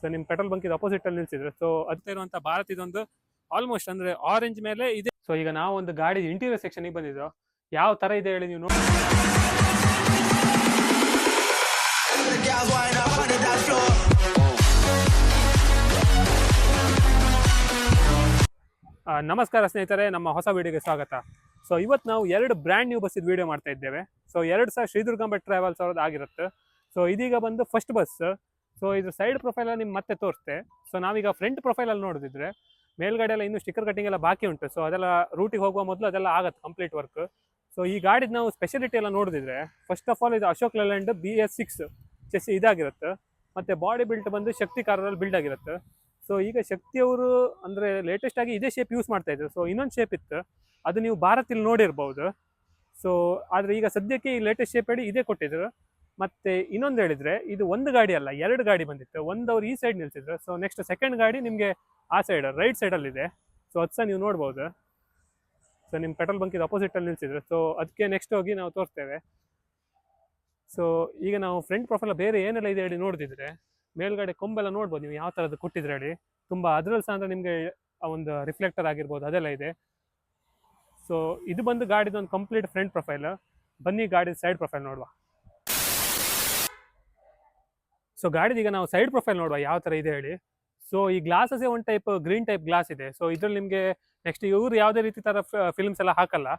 So ನಿಮ್ಮ petrol bunk ಇದು opposite ಅಲ್ಲಿ ನಿಲ್ಸಿದ್ರು. ಸೊ ಅದೇ ಇರುವಂತ ಭಾರತ್ ಇದೊಂದು ಆಲ್ಮೋಸ್ಟ್ ಅಂದ್ರೆ ಆರೆಂಜ್ ಮೇಲೆ ಇದೆ. ಸೊ ಈಗ ನಾವು ಒಂದು ಗಾಡಿ ಇಂಟೀರಿಯರ್ ಸೆಕ್ಷನ್ ಬಂದಿದ್ದು, ಯಾವ ತರ ಇದೆ ಹೇಳಿ ನೀವು ನೋಡಿ. ನಮಸ್ಕಾರ ಸ್ನೇಹಿತರೆ, ನಮ್ಮ ಹೊಸ ವಿಡಿಯೋಗೆ ಸ್ವಾಗತ. ಸೊ ಇವತ್ತು ನಾವು ಎರಡು ಬ್ರ್ಯಾಂಡ್ ನ್ಯೂ ಬಸ್ ವಿಡಿಯೋ ಮಾಡ್ತಾ ಇದ್ದೇವೆ. ಸೊ ಎರಡು ಸಹ ಶ್ರೀದುರ್ಗಾಂಬ ಟ್ರಾವೆಲ್ಸ್ ಅವ್ರದ್ದು ಆಗಿರುತ್ತೆ. ಸೊ ಇದೀಗ ಬಂದು ಫಸ್ಟ್ ಬಸ್. ಸೊ ಇದು ಸೈಡ್ ಪ್ರೊಫೈಲ್ ನಿಮ್ಗೆ ಮತ್ತೆ ತೋರಿಸ್ತೆ. ಸೊ ನಾವೀಗ ಫ್ರಂಟ್ ಪ್ರೊಫೈಲ್ ಅಲ್ಲಿ ನೋಡಿದ್ರೆ ಮೇಲ್ಗಡೆ ಎಲ್ಲ ಇನ್ನೂ ಸ್ಟಿಕ್ಕರ್ ಕಟಿಂಗ್ ಎಲ್ಲ ಬಾಕಿ ಉಂಟು. ಸೊ ಅದೆಲ್ಲ ರೂಟಿಗೆ ಹೋಗುವ ಮೊದಲು ಅದೆಲ್ಲ ಆಗತ್ತೆ ಕಂಪ್ಲೀಟ್ ವರ್ಕ್. ಸೊ ಈ ಗಾಡಿದ್ ನಾವು ಸ್ಪೆಷಾಲಿಟಿ ಎಲ್ಲ ನೋಡಿದ್ರೆ ಫಸ್ಟ್ ಆಫ್ ಆಲ್ ಇದು ಅಶೋಕ್ ಲೇಲ್ಯಾಂಡ್ BS6 ಚೆಸ್ ಇದಾಗಿರುತ್ತೆ. ಮತ್ತೆ ಬಾಡಿ ಬಿಲ್ಟ್ ಬಂದು ಶಕ್ತಿ ಕಾರಲ್ಲಿ ಬಿಲ್ಡ್ ಆಗಿರುತ್ತೆ. ಸೊ ಈಗ ಶಕ್ತಿ ಅವರು ಅಂದ್ರೆ ಲೇಟೆಸ್ಟ್ ಆಗಿ ಇದೇ ಶೇಪ್ ಯೂಸ್ ಮಾಡ್ತಾ ಇದ್ರು. ಸೊ ಇನ್ನೊಂದು ಶೇಪ್ ಇತ್ತು, ಅದು ನೀವು ಭಾರತ್ ಇಲ್ಲಿ ನೋಡಿರ್ಬಹುದು. ಸೊ ಆದ್ರೆ ಈಗ ಸದ್ಯಕ್ಕೆ ಈ ಲೇಟೆಸ್ಟ್ ಶೇಪ್ ಹೇಳಿ ಇದೇ ಕೊಟ್ಟಿದ್ರು. ಮತ್ತೆ ಇನ್ನೊಂದು ಹೇಳಿದ್ರೆ ಇದು ಒಂದು ಗಾಡಿ ಅಲ್ಲ, ಎರಡು ಗಾಡಿ ಬಂದಿತ್ತು. ಒಂದು ಅವ್ರು ಈ ಸೈಡ್ ನಿಲ್ಸಿದ್ರು. ಸೊ ನೆಕ್ಸ್ಟ್ ಸೆಕೆಂಡ್ ಗಾಡಿ ನಿಮ್ಗೆ ಆ ಸೈಡ್ ರೈಟ್ ಸೈಡ್ ಅಲ್ಲಿ ಇದೆ. ಸೊ ಅದು ಸಹ ನೀವು ನೋಡ್ಬೋದು. ಸೊ ನಿಮ್ ಪೆಟ್ರೋಲ್ ಬಂಕ್ ಇದು ಅಪೋಸಿಟ್ ಅಲ್ಲಿ ನಿಲ್ಸಿದ್ರು. ಸೊ ಅದಕ್ಕೆ ನೆಕ್ಸ್ಟ್ ಹೋಗಿ ನಾವು ತೋರಿಸ್ತೇವೆ. ಸೊ ಈಗ ನಾವು ಫ್ರಂಟ್ ಪ್ರೊಫೈಲ್ ಬೇರೆ ಏನೆಲ್ಲ ಇದೆ ಹೇಳಿ ನೋಡಿದ್ರೆ ಮೇಲ್ಗಡೆ ಕೊಂಬೆಲ್ಲ ನೋಡ್ಬೋದು ನೀವು ಯಾವ ತರದ್ದು ಕೊಟ್ಟಿದ್ರೆ ಹೇಳಿ. ತುಂಬಾ ಅದ್ರಲ್ಲಿ ಸಹ ಅಂದ್ರೆ ನಿಮ್ಗೆ ಒಂದು ರಿಫ್ಲೆಕ್ಟರ್ ಆಗಿರ್ಬೋದು ಅದೆಲ್ಲ ಇದೆ. ಸೊ ಇದು ಬಂದು ಗಾಡಿದ ಒಂದು ಕಂಪ್ಲೀಟ್ ಫ್ರಂಟ್ ಪ್ರೊಫೈಲ್. ಬನ್ನಿ ಗಾಡಿ ಸೈಡ್ ಪ್ರೊಫೈಲ್ ನೋಡುವ. ಸೊ ಗಾಡಿದೀಗ ನಾವು ಸೈಡ್ ಪ್ರೊಫೈಲ್ ನೋಡುವ ಯಾವ ತರ ಇದೆ ಹೇಳಿ. ಸೊ ಈ ಗ್ಲಾಸಸ್ ಒಂದು ಟೈಪ್ ಗ್ರೀನ್ ಟೈಪ್ ಗ್ಲಾಸ್ ಇದೆ. ಸೊ ಇದ್ರಲ್ಲಿ ನಿಮ್ಗೆ ನೆಕ್ಸ್ಟ್ ಇವ್ರು ಯಾವುದೇ ರೀತಿ ತರ ಫಿಲ್ಮ್ಸ್ ಎಲ್ಲ ಹಾಕಲ್ಲ.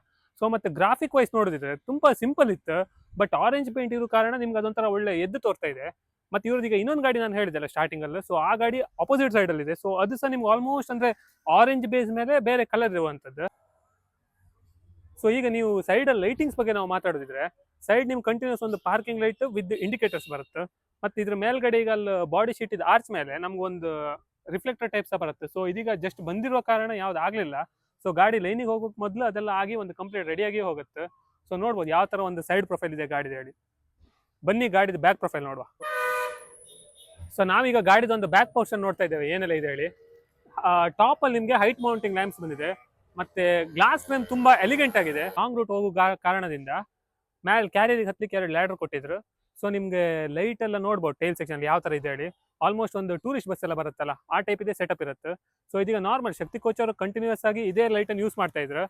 ಸೊ ಮತ್ತೆ ಗ್ರಾಫಿಕ್ ವೈಸ್ ನೋಡಿದ್ರೆ ತುಂಬಾ ಸಿಂಪಲ್ ಇತ್ತು. ಬಟ್ ಆರೆಂಜ್ ಪೇಂಟ್ ಇರೋ ಕಾರಣ ನಿಮ್ಗೆ ಅದೊಂಥರ ಒಳ್ಳೆ ಎದ್ದು ತೋರ್ತಾ ಇದೆ. ಮತ್ತೆ ಇವ್ರದೀಗ ಇನ್ನೊಂದು ಗಾಡಿ ನಾನು ಹೇಳಿದೆಲ್ಲ ಸ್ಟಾರ್ಟಿಂಗ್ ಅಲ್ಲಿ, ಸೊ ಆ ಗಾಡಿ ಅಪೋಸಿಟ್ ಸೈಡ್ ಅಲ್ಲಿ ಇದೆ. ಸೊ ಅದು ಸಹ ನಿಮ್ಗೆ ಆಲ್ಮೋಸ್ಟ್ ಅಂದ್ರೆ ಆರೆಂಜ್ ಬೇಸ್ ಮೇಲೆ ಬೇರೆ ಕಲರ್ ಇರುವಂತದ್ದು. ಸೊ ಈಗ ನೀವು ಸೈಡ್ ಅಲ್ಲಿ ಲೈಟಿಂಗ್ಸ್ ಬಗ್ಗೆ ನಾವು ಮಾತಾಡೋದಿದ್ರೆ ಸೈಡ್ ನಿಮ್ಗೆ ಕಂಟಿನ್ಯೂಸ್ ಒಂದು ಪಾರ್ಕಿಂಗ್ ಲೈಟ್ ವಿತ್ ಇಂಡಿಕೇಟರ್ಸ್ ಬರುತ್ತೆ. ಮತ್ತೆ ಇದ್ರ ಮೇಲ್ಗಡೆ ಈಗ ಅಲ್ಲಿ ಬಾಡಿ ಶೀಟ್ ಇದು ಆರ್ಚ್ ಮೇಲೆ ನಮ್ಗೊಂದು ರಿಫ್ಲೆಕ್ಟರ್ ಟೈಪ್ ಸಹ ಬರುತ್ತೆ. ಸೊ ಇದೀಗ ಜಸ್ಟ್ ಬಂದಿರುವ ಕಾರಣ ಯಾವ್ದು ಆಗ್ಲಿಲ್ಲ. ಸೊ ಗಾಡಿ ಲೈನಿಗೆ ಹೋಗೋಕ್ ಮೊದಲು ಅದೆಲ್ಲ ಆಗಿ ಒಂದು ಕಂಪ್ಲೀಟ್ ರೆಡಿಯಾಗಿ ಹೋಗುತ್ತೆ. ಸೊ ನೋಡ್ಬೋದು ಯಾವ ತರ ಒಂದು ಸೈಡ್ ಪ್ರೊಫೈಲ್ ಇದೆ ಗಾಡಿದ ಹೇಳಿ. ಬನ್ನಿ ಗಾಡಿದ ಬ್ಯಾಕ್ ಪ್ರೊಫೈಲ್ ನೋಡುವ. ಸೊ ನಾವೀಗ ಗಾಡಿದ ಒಂದು ಬ್ಯಾಕ್ ಪೋರ್ಷನ್ ನೋಡ್ತಾ ಇದ್ದೇವೆ ಏನೆಲ್ಲ ಇದೆ ಹೇಳಿ. ಟಾಪ್ ಅಲ್ಲಿ ನಿಮ್ಗೆ ಹೈಟ್ ಮೌಂಟಿಂಗ್ ಲ್ಯಾಂಪ್ಸ್ ಬಂದಿದೆ. ಮತ್ತೆ ಗ್ಲಾಸ್ ಫ್ರೇಮ್ ತುಂಬಾ ಎಲಿಗೆಂಟ್ ಆಗಿದೆ. ಲಾಂಗ್ ರೂಟ್ ಹೋಗೋ ಕಾರಣದಿಂದ ಮೇಲೆ ಕ್ಯಾರಿಯರ್ ಹತ್ಲಿಕ್ಕೆ ಎರಡು ಲ್ಯಾಡರ್ ಕೊಟ್ಟಿದ್ರು. ಸೊ ನಿಮ್ಗೆ ಲೈಟ್ ಎಲ್ಲ ನೋಡ್ಬೋದು ಟೈಲ್ ಸೆಕ್ಷನ್ ಯಾವ ತರ ಇದೆ ಹೇಳಿ. ಆಲ್ಮೋಸ್ಟ್ ಒಂದು ಟೂರಿಸ್ಟ್ ಬಸ್ ಎಲ್ಲ ಬರುತ್ತಲ್ಲ ಆ ಟೈಪ್ ಇದೆ ಸೆಟಪ್ ಇರುತ್ತೆ. ಸೊ ಇದೀಗ ನಾರ್ಮಲ್ ಶಕ್ತಿ ಕೋಚ್ ಅವರು ಕಂಟಿನ್ಯೂಸ್ ಆಗಿ ಇದೇ ಲೈಟ್ ಅನ್ನು ಯೂಸ್ ಮಾಡ್ತಾ ಇದ್ರು.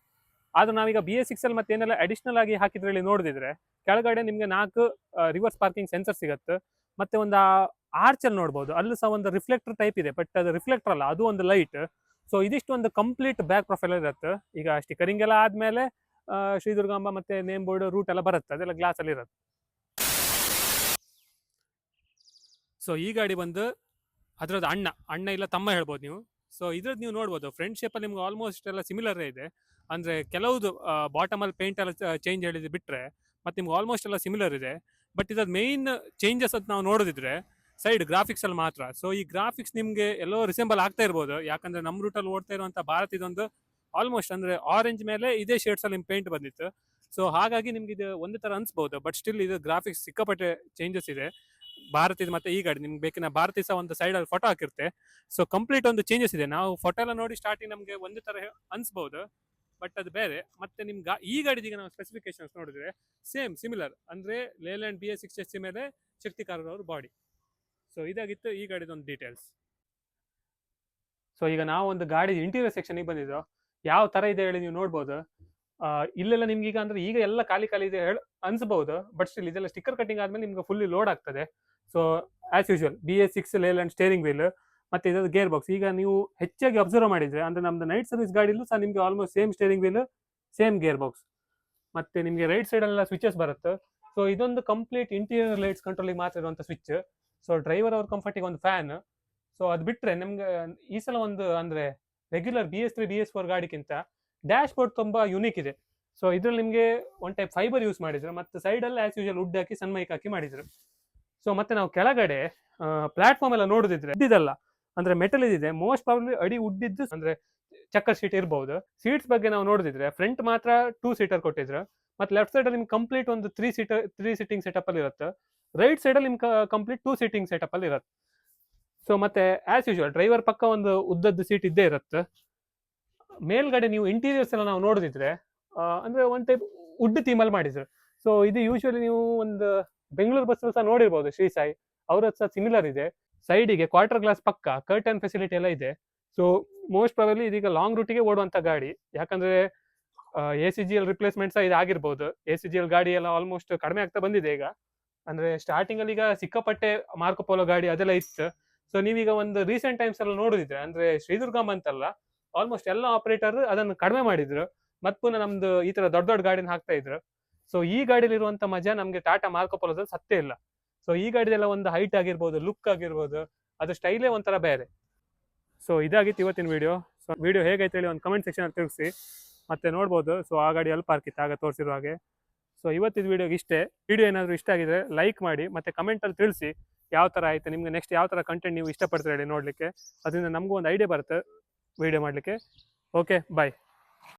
ಆದ್ರೂ ನಾವೀಗ BS6 ಅಲ್ಲಿ ಮತ್ತೆ ಏನೆಲ್ಲ ಅಡಿಷನಲ್ ಆಗಿ ಹಾಕಿದ್ರಲ್ಲಿ ನೋಡಿದ್ರೆ ಕೆಳಗಡೆ ನಿಮ್ಗೆ 4 ರಿವರ್ಸ್ ಪಾರ್ಕಿಂಗ್ ಸೆನ್ಸರ್ ಸಿಗುತ್ತೆ. ಮತ್ತೆ ಒಂದು ಆರ್ಚ್ ಅಲ್ಲಿ ನೋಡ್ಬೋದು, ಅಲ್ಲೂ ಸಹ ಒಂದು ರಿಫ್ಲೆಕ್ಟರ್ ಟೈಪ್ ಇದೆ. ಬಟ್ ಅದು ರಿಫ್ಲೆಕ್ಟರ್ ಅಲ್ಲ, ಅದು ಒಂದು ಲೈಟ್. ಸೊ ಇದಿಷ್ಟು ಒಂದು ಕಂಪ್ಲೀಟ್ ಬ್ಯಾಕ್ ಪ್ರೊಫೈಲ್ ಇರುತ್ತೆ. ಈಗ ಸ್ಟಿಕರಿಂಗ್ ಎಲ್ಲ ಆದ್ಮೇಲೆ ಶ್ರೀದುರ್ಗಾಂಬ ಮತ್ತೆ ನೇಮ್ ಬೋರ್ಡ್ ರೂಟ್ ಎಲ್ಲ ಬರುತ್ತೆ, ಅದೆಲ್ಲ ಗ್ಲಾಸ್ ಅಲ್ಲಿ ಇರುತ್ತೆ. ಸೊ ಈ ಗಾಡಿ ಬಂದು ಅದ್ರದ್ದು ಅಣ್ಣ ಇಲ್ಲ ತಮ್ಮ ಹೇಳ್ಬೋದು ನೀವು. ಸೊ ಇದ್ರದ್ದು ನೀವು ನೋಡ್ಬೋದು ಫ್ರಂಟ್ ಶೇಪ್ ಅಲ್ಲಿ ನಿಮ್ಗೆ ಆಲ್ಮೋಸ್ಟ್ ಎಲ್ಲ ಸಿಮಿಲರ್ ಇದೆ. ಅಂದ್ರೆ ಕೆಲವುದು ಬಾಟಮ್ ಅಲ್ಲಿ ಪೇಂಟ್ ಎಲ್ಲ ಚೇಂಜ್ ಹೇಳಿದ್ರೆ ಬಿಟ್ರೆ ಮತ್ತೆ ನಿಮ್ಗೆ ಆಲ್ಮೋಸ್ಟ್ ಎಲ್ಲ ಸಿಮಿಲರ್ ಇದೆ. ಬಟ್ ಇದ್ರದ್ದು ಮೇನ್ ಚೇಂಜಸ್ ಅದು ನಾವು ನೋಡೋದಿದ್ರೆ ಸೈಡ್ ಗ್ರಾಫಿಕ್ಸ್ ಅಲ್ಲಿ ಮಾತ್ರ. ಸೊ ಈ ಗ್ರಾಫಿಕ್ಸ್ ನಿಮ್ಗೆ ಎಲ್ಲೋ ರಿಸೆಂಬಲ್ ಆಗ್ತಾ ಇರ್ಬೋದು, ಯಾಕಂದ್ರೆ ನಮ್ಮ ರೂಟ್ ಅಲ್ಲಿ ಓಡ್ತಾ ಇರುವಂತ ಭಾರತ್ ಇದೊಂದು ಆಲ್ಮೋಸ್ಟ್ ಅಂದ್ರೆ ಆರೆಂಜ್ ಮೇಲೆ ಇದೇ ಶೇಡ್ಸ್ ಅಲ್ಲಿ ಪೇಂಟ್ ಬಂದಿತ್ತು. ಸೊ ಹಾಗಾಗಿ ನಿಮ್ಗೆ ಇದು ಒಂದೇ ತರ ಅನ್ಸ್ಬಹುದು. ಬಟ್ ಸ್ಟಿಲ್ ಇದು ಗ್ರಾಫಿಕ್ಸ್ ಸಿಕ್ಕಾಪಟ್ಟೆ ಚೇಂಜಸ್ ಇದೆ ಭಾರತ್ ಇದು. ಮತ್ತೆ ಈ ಗಾಡಿ ನಿಮ್ಗೆ ಬೇಕಿನ ಭಾರತ್ ಸಹ ಒಂದು ಸೈಡ್ ಅಲ್ಲಿ ಫೋಟೋ ಹಾಕಿರುತ್ತೆ. ಸೊ ಕಂಪ್ಲೀಟ್ ಒಂದು ಚೇಂಜಸ್ ಇದೆ. ನಾವು ಫೋಟೋ ಎಲ್ಲ ನೋಡಿ ಸ್ಟಾರ್ಟಿಂಗ್ ನಮ್ಗೆ ಒಂದೇ ತರ ಅನ್ಸ್ಬಹುದು, ಬಟ್ ಅದು ಬೇರೆ. ಮತ್ತೆ ನಿಮ್ಗೆ ಈ ಗಾಡಿದೀಗ ನಾವು ಸ್ಪೆಸಿಫಿಕೇಶನ್ಸ್ ನೋಡಿದ್ರೆ ಸೇಮ್ ಸಿಮಿಲರ್ ಅಂದ್ರೆ ಲೇಲ್ಯಾಂಡ್ BS6 ಚೆಸ್ ಮೇಲೆ ಶಕ್ತಿ ಕಾರ್ ಅವ್ರ ಬಾಡಿ. ಸೊ ಇದಾಗಿತ್ತು ಈ ಗಾಡಿದೊಂದು ಡೀಟೇಲ್ಸ್. ಸೊ ಈಗ ನಾವು ಒಂದು ಗಾಡಿ ಇಂಟೀರಿಯರ್ ಸೆಕ್ಷನ್ ಬಂದಿದ್ದು, ಯಾವ ತರ ಇದೆ ಹೇಳಿ ನೀವು ನೋಡ್ಬೋದು. ಇಲ್ಲೆಲ್ಲ ನಿಮ್ಗೆ ಈಗ ಅಂದ್ರೆ ಈಗ ಎಲ್ಲ ಖಾಲಿ ಇದೆ ಅನ್ಸಬಹುದು. ಬಟ್ ಸ್ಟಿಲ್ ಇದೆಲ್ಲ ಸ್ಟಿಕ್ಕರ್ ಕಟಿಂಗ್ ಆದ್ಮೇಲೆ ನಿಮ್ಗೆ ಫುಲ್ಲಿ ಲೋಡ್ ಆಗ್ತದೆ. So as usual BS6 Leyland steering wheel ಮತ್ತೆ ಇದಾದ ಗೇರ್ ಬಾಕ್ಸ್. ಈಗ ನೀವು ಹೆಚ್ಚಾಗಿ ಅಬ್ಸರ್ವ್ ಮಾಡಿದ್ರೆ ಅಂದ್ರೆ ನಮ್ದು ನೈಟ್ ಸರ್ವಿಸ್ ಗಾಡಿಲೂ ಸಹ ನಿಮ್ಗೆ almost same steering wheel, same gear box. ಮತ್ತೆ ನಿಮ್ಗೆ ರೈಟ್ ಸೈಡ್ ಎಲ್ಲ ಸ್ವಿಚಸ್ ಬರುತ್ತೆ. ಸೊ ಇದೊಂದು ಕಂಪ್ಲೀಟ್ ಇಂಟೀರಿಯರ್ ಲೈಟ್ಸ್ ಕಂಟ್ರೋಲಿಗೆ ಮಾತ್ರ ಇರುವಂತ ಸ್ವಿಚ್. ಸೊ ಡ್ರೈವರ್ ಅವ್ರ ಕಂಫರ್ಟಿಗೆ ಒಂದು ಫ್ಯಾನ್. ಸೊ ಅದು ಬಿಟ್ರೆ ನಿಮ್ಗೆ ಈ ಸಲ ಒಂದು ಅಂದ್ರೆ ರೆಗ್ಯುಲರ್ BS3 BS4 ಗಾಡಿಗಿಂತ ಡ್ಯಾಶ್ ಬೋರ್ಡ್ ತುಂಬಾ ಯುನೀಕ್ ಇದೆ. ಸೊ ಇದ್ರಲ್ಲಿ ನಿಮ್ಗೆ ಒನ್ ಟೈಪ್ ಫೈಬರ್ ಯೂಸ್ ಮಾಡಿದ್ರು. ಮತ್ತೆ ಸೈಡ್ ಅಲ್ಲಿ ಆಸ್ ಯೂಶುವಲ್ ವುಡ್ ಹಾಕಿ ಸನ್ಮೈಕ್ ಹಾಕಿ ಮಾಡಿದ್ರು. ಸೊ ಮತ್ತೆ ನಾವು ಕೆಳಗಡೆ ಪ್ಲಾಟ್ಫಾರ್ಮ್ ಎಲ್ಲ ನೋಡಿದ್ರೆ ಇದಲ್ಲ ಅಂದ್ರೆ ಮೆಟಲ್ ಇದಿದೆ. ಮೋಸ್ಟ್ ಪ್ರಾಬ್ಲಿ ಅಡಿ ಉಡ್ಡಿದ್ದು ಅಂದ್ರೆ ಚಕ್ಕರ್ ಸೀಟ್ ಇರಬಹುದು. ಸೀಟ್ಸ್ ಬಗ್ಗೆ ನಾವು ನೋಡಿದ್ರೆ ಫ್ರಂಟ್ ಮಾತ್ರ 2 ಸೀಟರ್ ಕೊಟ್ಟಿದ್ರು. ಮತ್ತೆ ಲೆಫ್ಟ್ ಸೈಡ್ ಅಲ್ಲಿ ನಿಮ್ಗೆ ಕಂಪ್ಲೀಟ್ ಒಂದು 3 ಸಿಟ್ಟಿಂಗ್ ಸೆಟಪ್ ಅಲ್ಲಿ ಇರುತ್ತೆ. ರೈಟ್ ಸೈಡ್ ಅಲ್ಲಿ ನಿಮ್ಗೆ ಕಂಪ್ಲೀಟ್ 2 ಸಿಟ್ಟಿಂಗ್ ಸೆಟಪ್ ಅಲ್ಲಿ ಇರುತ್ತೆ. ಸೊ ಮತ್ತೆ ಆಸ್ ಯೂಶುವಲ್ ಡ್ರೈವರ್ ಪಕ್ಕ ಒಂದು ಉದ್ದದ್ದು ಸೀಟ್ ಇದ್ದೇ ಇರುತ್ತೆ. ಮೇಲ್ಗಡೆ ನೀವು ಇಂಟೀರಿಯರ್ಸ್ ಎಲ್ಲ ನಾವು ನೋಡಿದ್ರೆ ಅಂದ್ರೆ ಒನ್ ಟೈಪ್ ವುಡ್ ಥೀಮ್ ಅಲ್ಲಿ ಮಾಡಿದ್ರು. ಸೊ ಇದು ಯೂಶುವಲಿ ನೀವು ಒಂದು ಬೆಂಗಳೂರು ಬಸ್ ಸಹ ನೋಡಿರ್ಬೋದು, ಶ್ರೀ ಸಾಯಿ ಅವ್ರ ಸಹ ಸಿಮಿಲರ್ ಇದೆ. ಸೈಡಿಗೆ ಕ್ವಾರ್ಟರ್ ಗ್ಲಾಸ್ ಪಕ್ಕ ಕರ್ಟನ್ ಫೆಸಿಲಿಟಿ ಎಲ್ಲ ಇದೆ. ಸೊ ಮೋಸ್ಟ್ ಪ್ರಾಬಬ್ಲಿ ಇದೀಗ ಲಾಂಗ್ ರೂಟಿಗೆ ಓಡುವಂತ ಗಾಡಿ. ಯಾಕಂದ್ರೆ ACGL ರಿಪ್ಲೇಸ್ಮೆಂಟ್ ಸಹ ಇದಾಗಿರ್ಬೋದು. ACGL ಗಾಡಿ ಎಲ್ಲ ಆಲ್ಮೋಸ್ಟ್ ಕಡಿಮೆ ಆಗ್ತಾ ಬಂದಿದೆ ಈಗ. ಅಂದ್ರೆ ಸ್ಟಾರ್ಟಿಂಗ್ ಅಲ್ಲಿ ಈಗ ಸಿಕ್ಕಾಪಟ್ಟೆ ಮಾರ್ಕೋ ಪೋಲೋ ಗಾಡಿ ಅದೆಲ್ಲ ಇತ್ತು. ಸೊ ನೀವೀಗ ಒಂದು ರೀಸೆಂಟ್ ಟೈಮ್ಸ್ ಎಲ್ಲ ನೋಡಿದ್ರೆ ಅಂದ್ರೆ ಶ್ರೀದುರ್ಗಂ ಅಂತಲ್ಲ, ಆಲ್ಮೋಸ್ಟ್ ಎಲ್ಲ ಆಪರೇಟರ್ ಅದನ್ನು ಕಡಿಮೆ ಮಾಡಿದ್ರು. ಮತ್ ಪುನಃ ನಮ್ದು ಈ ತರ ದೊಡ್ಡ ದೊಡ್ಡ ಗಾಡಿನ ಹಾಕ್ತಾ ಇದ್ರು. ಸೊ ಈ ಗಾಡಿಲಿರುವಂತ ಮಜಾ ನಮ್ಗೆ ಟಾಟಾ ಮಾರ್ಕೋ ಪೋಲೋದಲ್ಲಿ ಸತ್ತೇ ಇಲ್ಲ. ಸೊ ಈ ಗಾಡಿದೆಲ್ಲ ಒಂದು ಹೈಟ್ ಆಗಿರ್ಬೋದು, ಲುಕ್ ಆಗಿರ್ಬೋದು, ಅದು ಸ್ಟೈಲೇ ಒಂಥರ ಬೇರೆ. ಸೊ ಇದಾಗಿತ್ತು ಇವತ್ತಿನ ವಿಡಿಯೋ. ಸೊ ವಿಡಿಯೋ ಹೇಗೈತೆ ಹೇಳಿ ಒಂದು ಕಮೆಂಟ್ ಸೆಕ್ಷನ್ ಅಲ್ಲಿ ತಿಳಿಸಿ. ಮತ್ತೆ ನೋಡ್ಬೋದು ಸೊ ಆ ಗಾಡಿ ಅಲ್ಲಿ ಪಾರ್ಕ್ ಇತ್ತು ಆಗ ತೋರಿಸಿರೋ ಹಾಗೆ. ಸೊ ಇವತ್ತಿನ ವಿಡಿಯೋಗೆ ಇಷ್ಟೇ. ವಿಡಿಯೋ ಏನಾದರೂ ಇಷ್ಟ ಆಗಿದ್ರೆ ಲೈಕ್ ಮಾಡಿ, ಮತ್ತೆ ಕಮೆಂಟಲ್ಲಿ ತಿಳಿಸಿ ಯಾವ ಥರ ಆಯಿತು ನಿಮಗೆ, ನೆಕ್ಸ್ಟ್ ಯಾವ ಥರ ಕಂಟೆಂಟ್ ನೀವು ಇಷ್ಟಪಡ್ತೀರಿ ನೋಡಲಿಕ್ಕೆ. ಅದರಿಂದ ನಮಗೂ ಒಂದು ಐಡಿಯಾ ಬರುತ್ತೆ ವಿಡಿಯೋ ಮಾಡಲಿಕ್ಕೆ. ಓಕೆ, ಬಾಯ್.